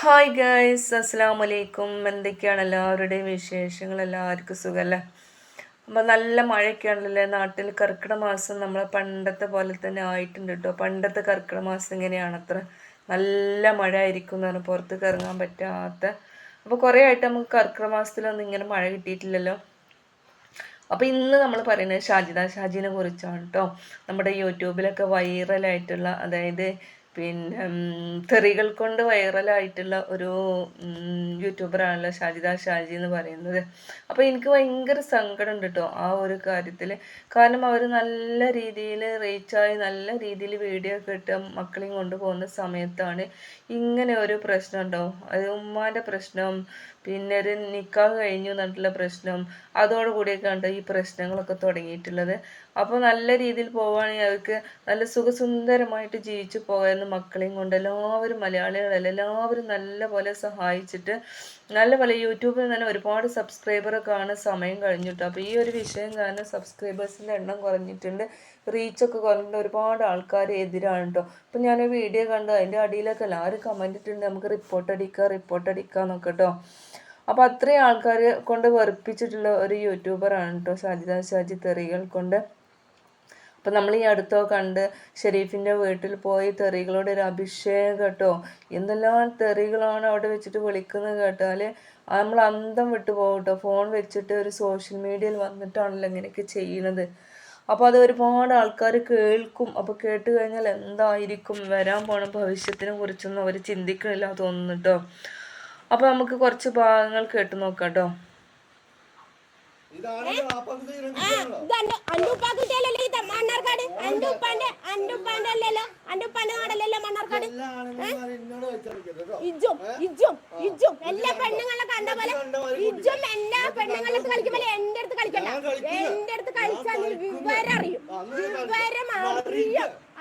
Hi guys, അസ്സാം വലൈക്കും. എന്തൊക്കെയാണ് എല്ലാവരുടെയും വിശേഷങ്ങൾ? എല്ലാവർക്കും സുഖമല്ലേ? അപ്പോൾ നല്ല മഴയൊക്കെയാണല്ലേ നാട്ടിൽ. കർക്കിടക മാസം നമ്മളെ പണ്ടത്തെ പോലെ തന്നെ ആയിട്ടുണ്ട് കേട്ടോ. പണ്ടത്തെ കർക്കിടക മാസം ഇങ്ങനെയാണ് അത്ര നല്ല മഴ ആയിരിക്കും എന്ന് പറഞ്ഞാൽ പുറത്തേക്ക് ഇറങ്ങാൻ പറ്റാത്ത. അപ്പോൾ കുറേ ആയിട്ട് നമുക്ക് കർക്കിടക മാസത്തിലൊന്നും ഇങ്ങനെ മഴ കിട്ടിയിട്ടില്ലല്ലോ. അപ്പോൾ ഇന്ന് നമ്മൾ പറയുന്നത് ഷാജിനെ കുറിച്ചാണ് കേട്ടോ. നമ്മുടെ യൂട്യൂബിലൊക്കെ വൈറലായിട്ടുള്ള, അതായത് പിന്നെ തെറികൾ കൊണ്ട് വൈറലായിട്ടുള്ള ഒരു യൂട്യൂബറാണല്ലോ ഷാജി എന്ന് പറയുന്നത്. അപ്പോൾ എനിക്ക് ഭയങ്കര സങ്കടമുണ്ട് കേട്ടോ ആ ഒരു കാര്യത്തിൽ. കാരണം അവർ നല്ല രീതിയിൽ റീച്ചായി നല്ല രീതിയിൽ വീഡിയോ ഒക്കെ ഇട്ട് മക്കളെയും കൊണ്ടുപോകുന്ന സമയത്താണ് ഇങ്ങനെ ഒരു പ്രശ്നം ഉണ്ടാവും. അത് ഉമ്മാൻ്റെ പ്രശ്നം, പിന്നെ ഒരു നിക്കാഹ് കഴിഞ്ഞു എന്നിട്ടുള്ള പ്രശ്നം, അതോടുകൂടിയൊക്കെ ഉണ്ട് ഈ പ്രശ്നങ്ങളൊക്കെ തുടങ്ങിയിട്ടുള്ളത്. അപ്പോൾ നല്ല രീതിയിൽ പോവുകയാണെങ്കിൽ അവർക്ക് നല്ല സുഖസുന്ദരമായിട്ട് ജീവിച്ചു പോകാമെന്ന് മക്കളെയും കൊണ്ട് എല്ലാവരും മലയാളികളല്ല എല്ലാവരും നല്ല പോലെ സഹായിച്ചിട്ട് നല്ല പോലെ യൂട്യൂബിൽ തന്നെ ഒരുപാട് സബ്സ്ക്രൈബറൊക്കെ കാണാൻ സമയം കഴിഞ്ഞിട്ടു. അപ്പോൾ ഈ ഒരു വിഷയം കാരണം സബ്സ്ക്രൈബേഴ്സിൻ്റെ എണ്ണം കുറഞ്ഞിട്ടുണ്ട്, റീച്ചൊക്കെ കുറഞ്ഞിട്ട് ഒരുപാട് ആൾക്കാർ എതിരാണ് കേട്ടോ. അപ്പം ഞാൻ വീഡിയോ കണ്ടു, അതിൻ്റെ അടിയിലൊക്കെ എല്ലാവരും കമൻറ്റ് ഇട്ടിട്ടുണ്ട് നമുക്ക് റിപ്പോർട്ട് അടിക്കാം എന്നൊക്കെ കേട്ടോ. അപ്പോൾ അത്രയും ആൾക്കാർ കൊണ്ട് വെറുപ്പിച്ചിട്ടുള്ള ഒരു യൂട്യൂബറാണ് കേട്ടോ ഷാജി തെറികൾ കൊണ്ട്. അപ്പം നമ്മൾ ഈ അടുത്തോ കണ്ട് ഷെരീഫിൻ്റെ വീട്ടിൽ പോയി തെറികളുടെ ഒരു അഭിഷേകം കേട്ടോ. എന്തെല്ലാം തെറികളാണ് അവിടെ വെച്ചിട്ട് വിളിക്കുന്നത് കേട്ടാൽ നമ്മൾ അന്തം വിട്ടു പോകും കേട്ടോ. ഫോൺ വെച്ചിട്ട് ഒരു സോഷ്യൽ മീഡിയയിൽ വന്നിട്ടാണല്ലോ ഇങ്ങനെയൊക്കെ ചെയ്യുന്നത്. അപ്പോൾ അത് ഒരുപാട് ആൾക്കാർ കേൾക്കും. അപ്പോൾ കേട്ട് കഴിഞ്ഞാൽ എന്തായിരിക്കും വരാൻ പോണ ഭവിഷ്യത്തിനെ കുറിച്ചൊന്നും അവർ ചിന്തിക്കണില്ല തോന്നുന്നു കേട്ടോ. അപ്പോൾ നമുക്ക് കുറച്ച് ഭാഗങ്ങൾ കേട്ട് നോക്കാം കേട്ടോ. എല്ലാ പെണ്ണുങ്ങളെ കണ്ട പോലെ ഇജ്ജും എല്ലാ പെണ്ണുങ്ങളെ കളിക്കുമ്പോൾ എന്റെ അടുത്ത് കളിക്കണ്ട. എന്റെ അടുത്ത് കളിച്ചാൽ വിവരം അറിയും, വിവരം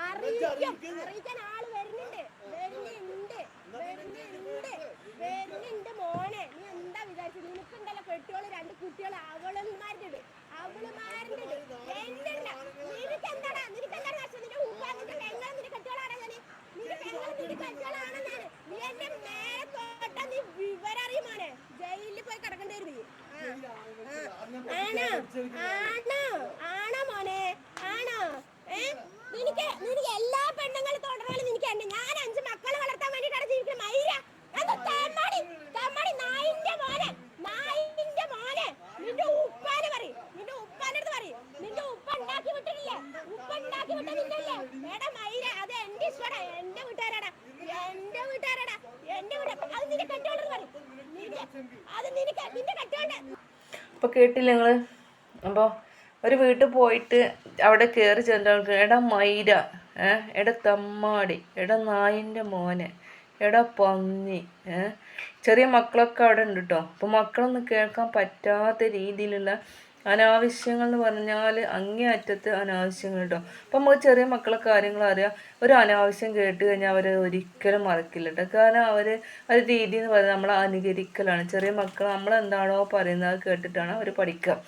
അറിയിക്കാൻ ആള് വരുന്നുണ്ട് മോനെ. നീ എന്താ വിചാരിച്ചത്? നിനക്കുണ്ടല്ലോ കെട്ടിയോള് രണ്ട് കുട്ടികൾ, അവളുമാരുടെ നിനക്ക് എന്താടാ നഷ്ടം? നിന്റെ ഉപ്പാന്റെ പെങ്ങൾ നിന്റെ കെട്ടിയോളാണ് ഞാൻ, നിന്റെ പെങ്ങൾ നിന്റെ കെട്ടിയോളാണ് ഞാൻ. നീ എന്റെ മേലെ തോട്ട നീ വിവരം അറിയും മോനെ. ജയിലിൽ പോയി കിടക്കേണ്ടി വരും. ആണോ മോനെ? ആണോ? നിനക്ക് എല്ലാ പെണ്ണുങ്ങളും തുടരാലും നിനക്ക് എന്നെ. ഞാൻ 5 മക്കളെ വളർത്താൻ വേണ്ടിയിട്ടാണ് ജീവിക്കുന്നത്. മൈര നായിന്റെ മോനെ നിന്റെ ഉപ്പാനെ പറയും, നിന്റെ ഉപ്പാന്റെ അടുത്ത് പറയും. നിന്റെ ഉപ്പ ഉണ്ടാക്കി വിട്ടിട്ടില്ലേ? ഉപ്പ വിട്ടില്ലേ? എടാ മൈര, അത് എന്റെ ഇഷ്ടടാ, എന്റെ വീട്ടുകാരാടാ. അത് നിന്റെ കെട്ടോളത് പറയും. അത് നിന്റെ കെട്ടോണ്ട്. അപ്പൊ കേട്ടില്ല നിങ്ങള്? അപ്പോൾ ഒരു വീട്ടിൽ പോയിട്ട് അവിടെ കയറി ചെന്നിട്ട് എടാ മൈര, എടാ തമ്മാടി, എടാ നായിൻ്റെ മോനെ, എടാ പന്നി, ചെറിയ മക്കളൊക്കെ അവിടെ ഉണ്ട് കേട്ടോ. അപ്പോൾ മക്കളൊന്നും കേൾക്കാൻ പറ്റാത്ത രീതിയിലുള്ള അനാവശ്യങ്ങൾ എന്ന് പറഞ്ഞാൽ അങ്ങേയറ്റത്ത് അനാവശ്യങ്ങൾ കേട്ടോ. അപ്പം നമുക്ക് ചെറിയ മക്കളെ കാര്യങ്ങൾ അറിയാം. ഒരു അനാവശ്യം കേട്ട് കഴിഞ്ഞാൽ അവർ ഒരിക്കലും മറക്കില്ല കേട്ടോ. കാരണം ഒരു രീതി എന്ന് പറയുന്നത് നമ്മളെ അനുകരിക്കലാണ്. ചെറിയ മക്കൾ നമ്മളെന്താണോ പറയുന്നത് അത് കേട്ടിട്ടാണ് അവർ പഠിക്കുക.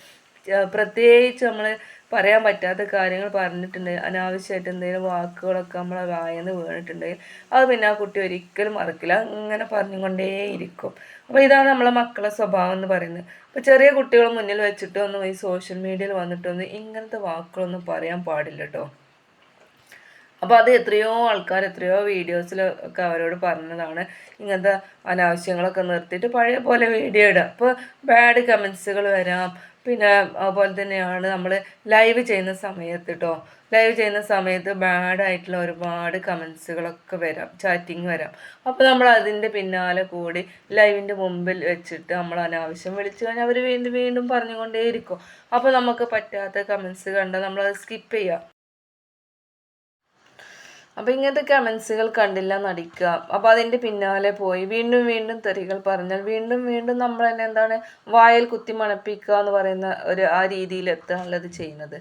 പ്രത്യേകിച്ച് നമ്മൾ പറയാൻ പറ്റാത്ത കാര്യങ്ങൾ പറഞ്ഞിട്ടുണ്ടെങ്കിൽ, അനാവശ്യമായിട്ട് എന്തെങ്കിലും വാക്കുകളൊക്കെ നമ്മളെ വായന്ന് വീണിട്ടുണ്ടെങ്കിൽ അത് പിന്നെ ആ കുട്ടി ഒരിക്കലും മറക്കില്ല, അങ്ങനെ പറഞ്ഞുകൊണ്ടേയിരിക്കും. അപ്പോൾ ഇതാണ് നമ്മളെ മക്കളെ സ്വഭാവം എന്ന് പറയുന്നത്. അപ്പോൾ ചെറിയ കുട്ടികൾ മുന്നിൽ വെച്ചിട്ടൊന്നും ഈ സോഷ്യൽ മീഡിയയിൽ വന്നിട്ടൊന്നും ഇങ്ങനത്തെ വാക്കുകളൊന്നും പറയാൻ പാടില്ല കേട്ടോ. അപ്പോൾ അത് എത്രയോ ആൾക്കാർ എത്രയോ വീഡിയോസിലൊക്കെ അവരോട് പറഞ്ഞതാണ് ഇങ്ങനത്തെ അനാവശ്യങ്ങളൊക്കെ നിർത്തിയിട്ട് പഴയ പോലെ വീഡിയോ ഇടുക. അപ്പോൾ ബാഡ് കമൻസുകൾ വരാം. പിന്നെ അതുപോലെ തന്നെയാണ് നമ്മൾ ലൈവ് ചെയ്യുന്ന സമയത്ത് കേട്ടോ, ലൈവ് ചെയ്യുന്ന സമയത്ത് ബാഡായിട്ടുള്ള ഒരുപാട് കമൻസുകളൊക്കെ വരാം, ചാറ്റിങ് വരാം. അപ്പോൾ നമ്മൾ അതിൻ്റെ പിന്നാലെ കൂടി ലൈവിൻ്റെ മുമ്പിൽ വെച്ചിട്ട് നമ്മൾ അനാവശ്യം വിളിച്ചു കഴിഞ്ഞാൽ അവർ വീണ്ടും വീണ്ടും പറഞ്ഞുകൊണ്ടേയിരിക്കും. അപ്പോൾ നമുക്ക് പറ്റാത്ത കമൻസ് കണ്ടാൽ നമ്മളത് സ്കിപ്പ് ചെയ്യാം. അപ്പോൾ ഇങ്ങനത്തെ കമൻസുകൾ കണ്ടില്ല നടിക്കുക. അപ്പോൾ അതിൻ്റെ പിന്നാലെ പോയി വീണ്ടും വീണ്ടും തെറികൾ പറഞ്ഞാൽ വീണ്ടും വീണ്ടും നമ്മൾ തന്നെ എന്താണ് വായിൽ കുത്തി മണപ്പിക്കുക എന്ന് പറയുന്ന ആ രീതിയിൽ എത്താനുള്ളത് ചെയ്യുന്നത്.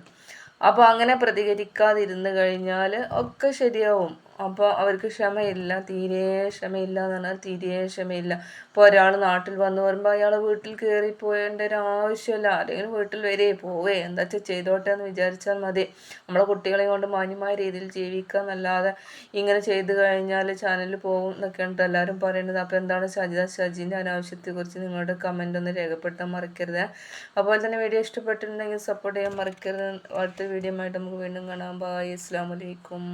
അപ്പോൾ അങ്ങനെ പ്രതികരിക്കാതിരുന്ന് കഴിഞ്ഞാൽ ഒക്കെ ശരിയാവും. അപ്പോൾ അവർക്ക് ക്ഷമയില്ല, തീരെ ക്ഷമയില്ല എന്ന് പറഞ്ഞാൽ തീരെ ക്ഷമയില്ല. ഇപ്പോൾ ഒരാൾ നാട്ടിൽ വന്ന് വരുമ്പോൾ അയാൾ വീട്ടിൽ കയറി പോയേണ്ട ഒരു ആവശ്യമില്ല. ആരെങ്കിലും വീട്ടിൽ വരെ പോവേ എന്താ വെച്ചാൽ ചെയ്തോട്ടെ എന്ന് വിചാരിച്ചാൽ മതി. നമ്മളെ കുട്ടികളെ കൊണ്ട് മാന്യമായ രീതിയിൽ ജീവിക്കുക എന്നല്ലാതെ ഇങ്ങനെ ചെയ്തു കഴിഞ്ഞാൽ ചാനലിൽ പോകും എന്നൊക്കെയാണ് എല്ലാവരും പറയുന്നത്. അപ്പോൾ എന്താണ് ഷജീൻ്റെ അനാവശ്യത്തെക്കുറിച്ച് നിങ്ങളുടെ കമൻ്റ് ഒന്ന് രേഖപ്പെടുത്താൻ മറക്കരുത്. അതുപോലെ തന്നെ വീഡിയോ ഇഷ്ടപ്പെട്ടിട്ടുണ്ടെങ്കിൽ സപ്പോർട്ട് ചെയ്യാൻ മറക്കരുത്. അടുത്ത വീഡിയോ ആയിട്ട് നമുക്ക് വീണ്ടും കാണാം. ബൈ, അസ്സലാമു അലൈക്കും.